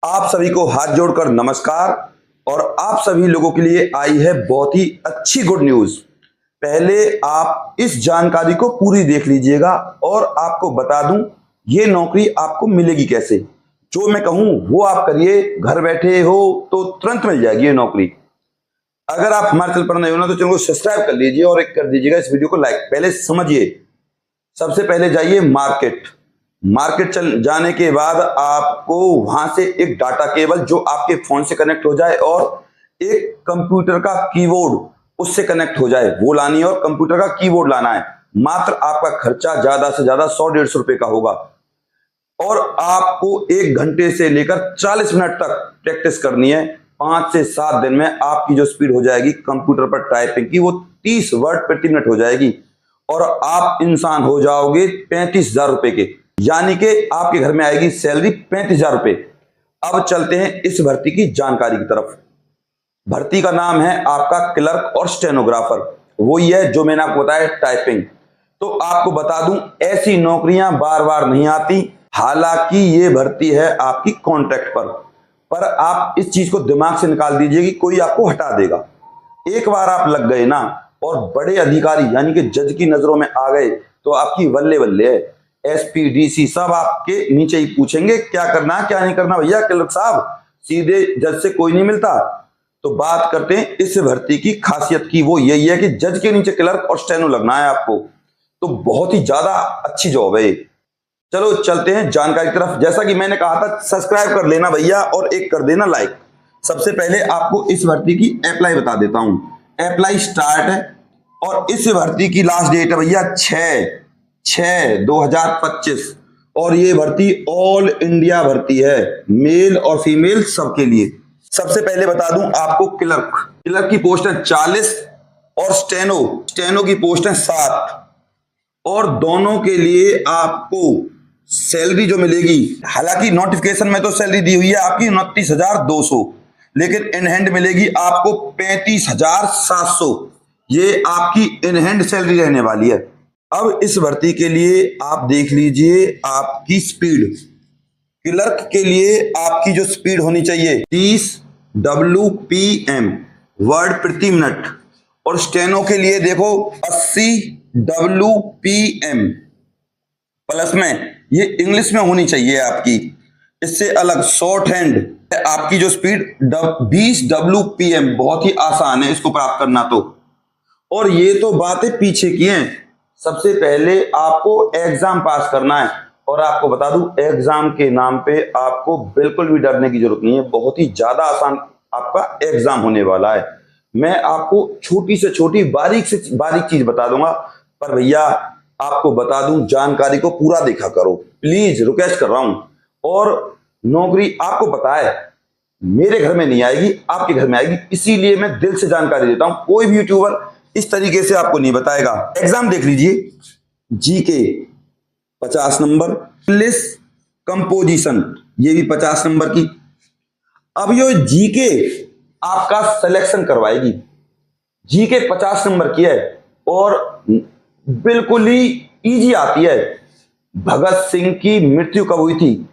आप सभी को हाथ जोड़कर नमस्कार। और आप सभी लोगों के लिए आई है बहुत ही अच्छी गुड न्यूज। पहले आप इस जानकारी को पूरी देख लीजिएगा और आपको बता दूं ये नौकरी आपको मिलेगी कैसे। जो मैं कहूं वो आप करिए, घर बैठे हो तो तुरंत मिल जाएगी ये नौकरी। अगर आप हमारे चैनल पर नए हो ना तो चैनल को सब्सक्राइब कर लीजिए और एक कर दीजिएगा इस वीडियो को लाइक। पहले समझिए, सबसे पहले जाइए मार्केट चल जाने के बाद आपको वहां से एक डाटा केबल जो आपके फोन से कनेक्ट हो जाए और एक कंप्यूटर का कीबोर्ड उससे कनेक्ट हो जाए वो लानी है, और कंप्यूटर का कीबोर्ड लाना है। मात्र आपका खर्चा ज्यादा से ज्यादा 100-150 रुपए का होगा और आपको 1 घंटे से लेकर 40 मिनट तक प्रैक्टिस करनी है। 5 से 7 दिन में आपकी जो स्पीड हो जाएगी कंप्यूटर पर टाइपिंग की वो 30 वर्ड प्रति मिनट हो जाएगी और आप इंसान हो जाओगे 35,000 रुपए के, यानी कि आपके घर में आएगी सैलरी 35,000 रुपए। अब चलते हैं इस भर्ती की जानकारी की तरफ। भर्ती का नाम है आपका क्लर्क और स्टेनोग्राफर, वही है जो मैंने आपको बताया टाइपिंग। तो आपको बता दूं ऐसी नौकरियां बार बार नहीं आती। हालांकि ये भर्ती है आपकी कॉन्ट्रैक्ट पर आप इस चीज को दिमाग से निकाल दीजिए कि कोई आपको हटा देगा। एक बार आप लग गए ना और बड़े अधिकारी यानी कि जज की नजरों में आ गए तो आपकी बल्ले बल्ले है। एसपी डीसी सब आपके नीचे ही पूछेंगे क्या करना क्या नहीं करना। भैया क्लर्क साहब, सीधे जज से कोई नहीं मिलता। तो बात करते हैं इस भर्ती की खासियत की, वो यही है कि जज के नीचे क्लर्क और स्टेनो लगना है आपको। तो बहुत ही ज्यादा अच्छी जॉब है। चलो चलते हैं जानकारी की तरफ। जैसा कि मैंने कहा था सब्सक्राइब कर लेना भैया और एक कर देना लाइक। सबसे पहले आपको इस भर्ती की अप्लाई बता देता हूं। अप्लाई स्टार्ट है और इस भर्ती की लास्ट डेट है भैया 6/6/2025 और ये भर्ती ऑल इंडिया भर्ती है, मेल और फीमेल सबके लिए। सबसे पहले बता दूं आपको क्लर्क की पोस्ट है 40 और स्टेनो की पोस्ट है 7 और दोनों के लिए आपको सैलरी जो मिलेगी, हालांकि नोटिफिकेशन में तो सैलरी दी हुई है आपकी 29,200, लेकिन इन हैंड मिलेगी आपको 35,700। ये आपकी इन हैंड सैलरी रहने वाली है। अब इस भर्ती के लिए आप देख लीजिए आपकी स्पीड। क्लर्क के लिए आपकी जो स्पीड होनी चाहिए 30 WPM वर्ड प्रति मिनट और स्टेनो के लिए देखो 80 WPM प्लस में ये इंग्लिश में होनी चाहिए आपकी। इससे अलग शॉर्ट हैंड आपकी जो स्पीड 20 WPM, बहुत ही आसान है इसको प्राप्त करना। तो और ये तो बातें पीछे की हैं, सबसे पहले आपको एग्जाम पास करना है। और आपको बता दूं एग्जाम के नाम पे आपको बिल्कुल भी डरने की जरूरत नहीं है, बहुत ही ज्यादा आसान आपका एग्जाम होने वाला है। मैं आपको छोटी से छोटी बारीक से बारीक चीज बता दूंगा, पर भैया आपको बता दूं जानकारी को पूरा देखा करो, प्लीज रिक्वेस्ट कर रहा हूं। और नौकरी आपको पता है मेरे घर में नहीं आएगी, आपके घर में आएगी, इसीलिए मैं दिल से जानकारी देता हूं। कोई भी यूट्यूबर इस तरीके से आपको नहीं बताएगा। एग्जाम देख लीजिए, जीके 50 नंबर, इंग्लिश कंपोजिशन ये भी 50 नंबर की। अब ये जीके आपका सिलेक्शन करवाएगी। जीके 50 नंबर की है और बिल्कुल ही इजी आती है। भगत सिंह की मृत्यु कब हुई थी?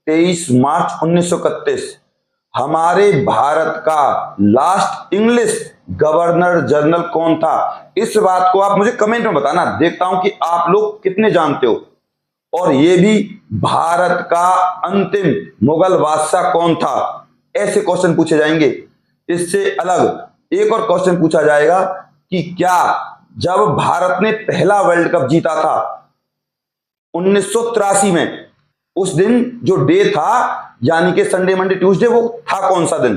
23 मार्च 1931। हमारे भारत का लास्ट इंग्लिश गवर्नर जनरल कौन था? इस बात को आप मुझे कमेंट में बताना, देखता हूं कि आप लोग कितने जानते हो। और ये भी भारत का अंतिम मुगल बादशाह कौन था? ऐसे क्वेश्चन पूछे जाएंगे। इससे अलग एक और क्वेश्चन पूछा जाएगा कि क्या जब भारत ने पहला वर्ल्ड कप जीता था 1983 में, उस दिन जो डे था यानी कि संडे मंडे ट्यूसडे, वो था कौन सा दिन?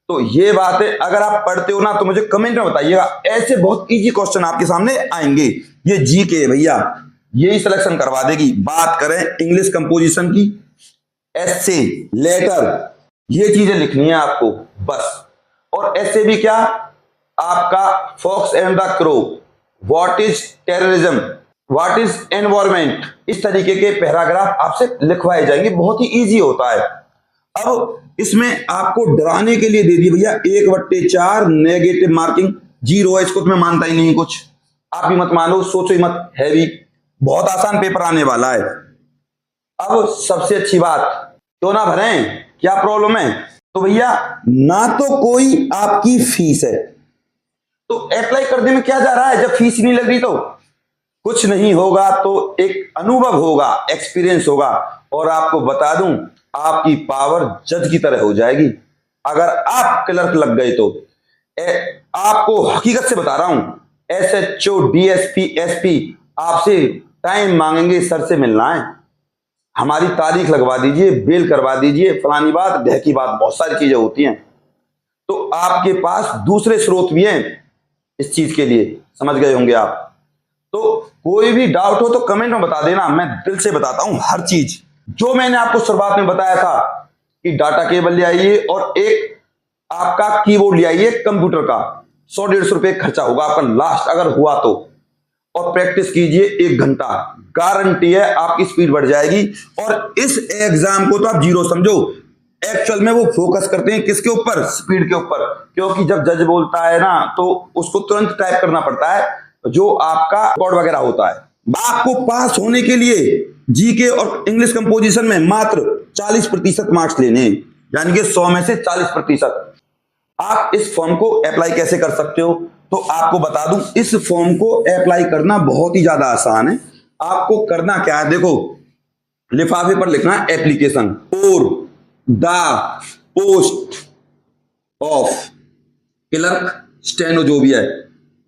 तो ये बातें अगर आप पढ़ते हो ना तो मुझे कमेंट में बताइएगा। ऐसे बहुत इजी क्वेश्चन आपके सामने आएंगे। ये जीके है भैया, यही सिलेक्शन करवा देगी। बात करें इंग्लिश कंपोजिशन की, एसे, लेटर, ये चीजें लिखनी है आपको बस। और ऐसे भी क्या आपका fox and the crow, what is terrorism, what is environment, इस तरीके के पैराग्राफ आपसे लिखवाए जाएंगे। बहुत ही इजी होता है। अब इसमें आपको डराने के लिए दे दी भैया 1/4 नेगेटिव मार्किंग, 0 है, इसको तो मैं मानता ही नहीं कुछ। आप भी मत मानो, सोचो ही मत, है भी बहुत आसान पेपर आने वाला है। अब सबसे अच्छी बात, क्यों ना भरें, क्या प्रॉब्लम है? तो भैया ना तो कोई आपकी फीस है, तो अप्लाई करने में क्या जा रहा है जब फीस नहीं लग रही? तो कुछ नहीं होगा, तो एक अनुभव होगा, एक्सपीरियंस होगा। और आपको बता दूं, आपकी पावर जज की तरह हो जाएगी अगर आप क्लर्क लग गए तो। आपको हकीकत से बता रहा हूं, SHO, DSP, SP आपसे टाइम मांगेंगे, सर से मिलना है, हमारी तारीख लगवा दीजिए, बेल करवा दीजिए, फलानी बात ढहकी बात, बहुत सारी चीजें होती हैं। तो आपके पास दूसरे स्रोत भी हैं इस चीज के लिए, समझ गए होंगे आप। तो कोई भी डाउट हो तो कमेंट में बता देना, मैं दिल से बताता हूं हर चीज। जो मैंने आपको शुरुआत में बताया था कि डाटा केबल ले आइए और एक आपका कीबोर्ड ले आइए कंप्यूटर का, 100-150 रुपए खर्चा होगा आपका लास्ट अगर हुआ तो। और प्रैक्टिस कीजिए 1 घंटा, गारंटी है आपकी स्पीड बढ़ जाएगी। और इस एग्जाम को तो आप जीरो समझो, एक्चुअल में वो फोकस करते हैं किसके ऊपर? स्पीड के ऊपर। क्योंकि जब जज बोलता है ना तो उसको तुरंत टाइप करना पड़ता है, जो आपका कोड वगैरह होता है। आपको पास होने के लिए जीके और इंग्लिश कंपोजिशन में मात्र 40% मार्क्स लेने, यानी कि 100 में से 40%। आप इस फॉर्म को अप्लाई कैसे कर सकते हो? तो आपको बता दूं, इस फॉर्म को अप्लाई करना बहुत ही ज्यादा आसान है। आपको करना क्या है, देखो लिफाफे पर लिखना है application for the post of clerk steno, जो भी है,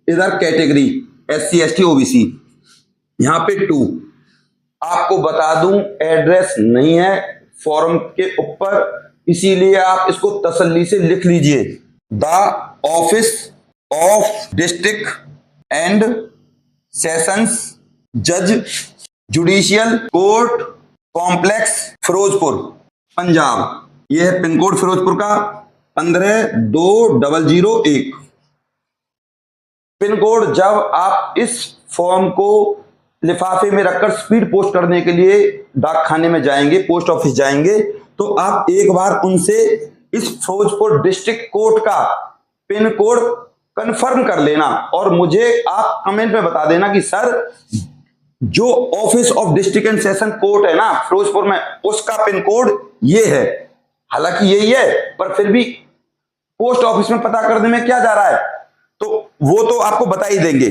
इधर कैटेगरी SC ST OBC, यहां पे 2। आपको बता दूं एड्रेस नहीं है फॉर्म के ऊपर, इसीलिए आप इसको तसल्ली से लिख लीजिए, the office of district and sessions जज judicial court complex Firozpur Punjab. यह है पिन कोड फिरोजपुर का 152001 पिन कोड। जब आप इस फॉर्म को लिफाफे में रखकर स्पीड पोस्ट करने के लिए डाक खाने में जाएंगे, पोस्ट ऑफिस जाएंगे, तो आप एक बार उनसे इस फिरोजपुर डिस्ट्रिक्ट कोर्ट का पिन कोड कंफर्म कर लेना और मुझे आप कमेंट में बता देना कि सर जो office of district and session court है ना फिरोजपुर में, उसका पिन कोड ये है। हालांकि यही है, पर फिर भी पोस्ट ऑफिस में पता करने में क्या जा रहा है, तो वो तो आपको बता ही देंगे।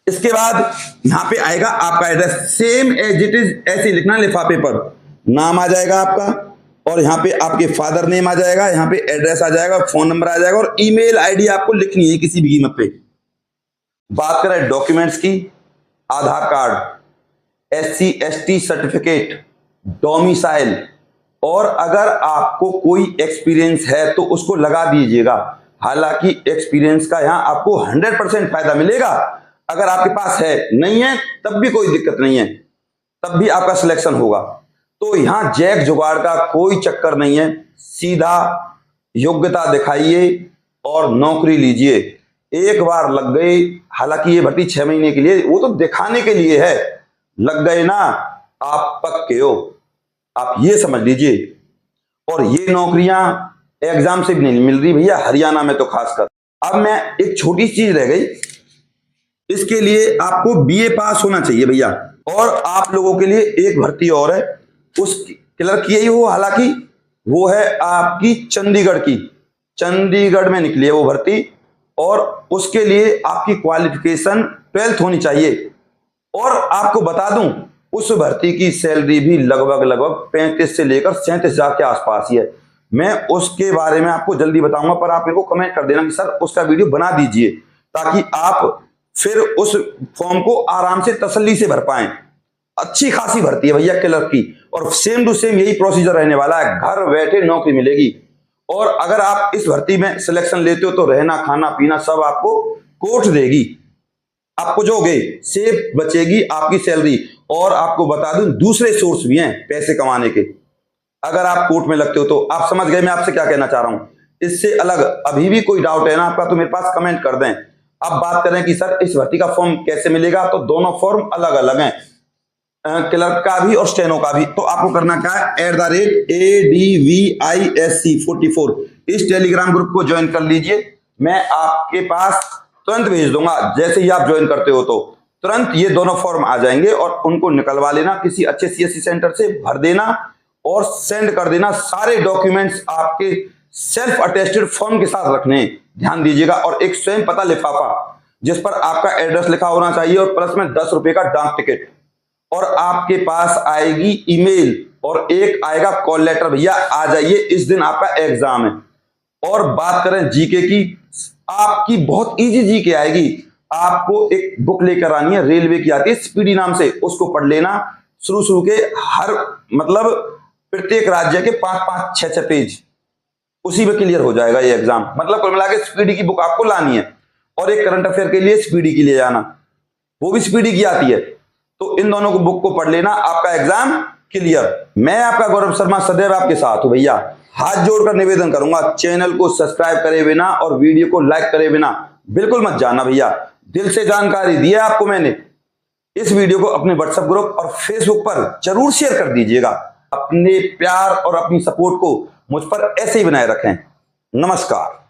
इसके बाद यहां पे आएगा आपका address, same as it is, ऐसे लिखना लिफाफे पर, नाम आ जाएगा आपका और यहाँ पे आपके फादर नेम आ जाएगा, यहाँ पे एड्रेस आ जाएगा, फोन नंबर आ जाएगा और ईमेल आईडी आपको लिखनी है किसी भी कीमत पे। बात करें डॉक्यूमेंट्स की, Aadhaar card, SC ST certificate, domicile, और अगर आपको कोई एक्सपीरियंस है तो उसको लगा दीजिएगा। हालांकि एक्सपीरियंस का यहाँ आपको 100% फायदा मिलेगा। अगर आपके पास है, नहीं है तब भी कोई दिक्कत नहीं है, तब भी आपका सिलेक्शन होगा। तो यहां जैक जुगाड़ का कोई चक्कर नहीं है, सीधा योग्यता दिखाइए और नौकरी लीजिए। एक बार लग गई, हालांकि ये भर्ती 6 महीने के लिए, वो तो दिखाने के लिए है, लग गए ना आप पक्के हो, आप ये समझ लीजिए। और ये नौकरियां एग्जाम से भी नहीं मिल रही भैया, हरियाणा में तो खासकर। अब मैं एक छोटी चीज रह गई, इसके लिए आपको BA पास होना चाहिए भैया। और आप लोगों के लिए एक भर्ती और है, उस क्लर्क की यही हो, हालांकि वो है आपकी चंडीगढ़ की, चंडीगढ़ में निकली है वो भर्ती, और उसके लिए आपकी क्वालिफिकेशन 12th होनी चाहिए। और आपको बता दूं उस भर्ती की सैलरी भी लगभग 35 से लेकर 37 हजार के आसपास ही है। मैं उसके बारे में आपको जल्दी बताऊंगा, पर आप मेरे को कमेंट कर देना कि सर उसका वीडियो बना दीजिए, ताकि आप फिर उस फॉर्म को आराम से तसल्ली से भर पाएं। अच्छी खासी भर्ती है भैया क्लर्क की, और सेम टू सेम यही प्रोसीजर रहने वाला है, घर बैठे नौकरी मिलेगी। और अगर आप इस भर्ती में सिलेक्शन लेते हो तो रहना खाना पीना सब आपको कोर्ट देगी, आपको जो गए सेफ बचेगी आपकी सैलरी। और आपको बता दूं दूसरे सोर्स भी हैं पैसे कमाने के, अगर आप कोर्ट में लगते हो तो। आप समझ गए मैं आपसे क्या कहना चाह रहा हूं। इससे अलग अभी भी कोई डाउट है ना आपका, तो मेरे पास कमेंट कर दें। अब बात करें कि सर इस भर्ती का फॉर्म कैसे मिलेगा, तो दोनों फॉर्म अलग अलग हैं, क्लर्क का भी और स्टेनो का भी। तो आपको करना क्या है, @ADVISC44 इस टेलीग्राम ग्रुप को ज्वाइन कर लीजिए। मैं आपके पास तुरंत भेज दूंगा, जैसे ही आप ज्वाइन करते हो तो तुरंत ये दोनों फॉर्म आ जाएंगे और उनको निकलवा लेना, किसी अच्छे CSC सेंटर से भर देना और सेंड कर देना। सारे डॉक्यूमेंट्स आपके सेल्फ अटेस्टेड फॉर्म के साथ रखने, ध्यान दीजिएगा। और एक स्वयं पता लिफाफा जिस पर आपका एड्रेस लिखा होना चाहिए और प्लस में 10 रुपए का डाक टिकट। और आपके पास आएगी ईमेल और एक आएगा कॉल लेटर, भैया आ जाइए इस दिन आपका एग्जाम है। और बात करें जीके की, आपकी बहुत इजी जीके आएगी। आपको एक बुक लेकर आनी है, रेलवे की आती है स्पीडी नाम से, उसको पढ़ लेना। शुरू के हर मतलब प्रत्येक राज्य के 5-5, 6-6 पेज, उसी में क्लियर हो जाएगा ये एग्जाम। मतलब कुल मिला के स्पीडी की बुक आपको लानी है। और एक करंट अफेयर के लिए स्पीडी की ले जाना, वो भी स्पीडी की आती है। तो इन दोनों को बुक को पढ़ लेना, आपका एग्जाम क्लियर। मैं आपका गौरव शर्मा सदैव आपके साथ हूं भैया। हाथ जोड़कर निवेदन करूंगा, चैनल को सब्सक्राइब करे बिना और वीडियो को लाइक करे बिना बिल्कुल मत जाना भैया। दिल से जानकारी दी है आपको मैंने। इस वीडियो को अपने व्हाट्सएप ग्रुप और फेसबुक पर जरूर शेयर कर दीजिएगा। अपने प्यार और अपनी सपोर्ट को मुझ पर ऐसे ही बनाए रखें। नमस्कार।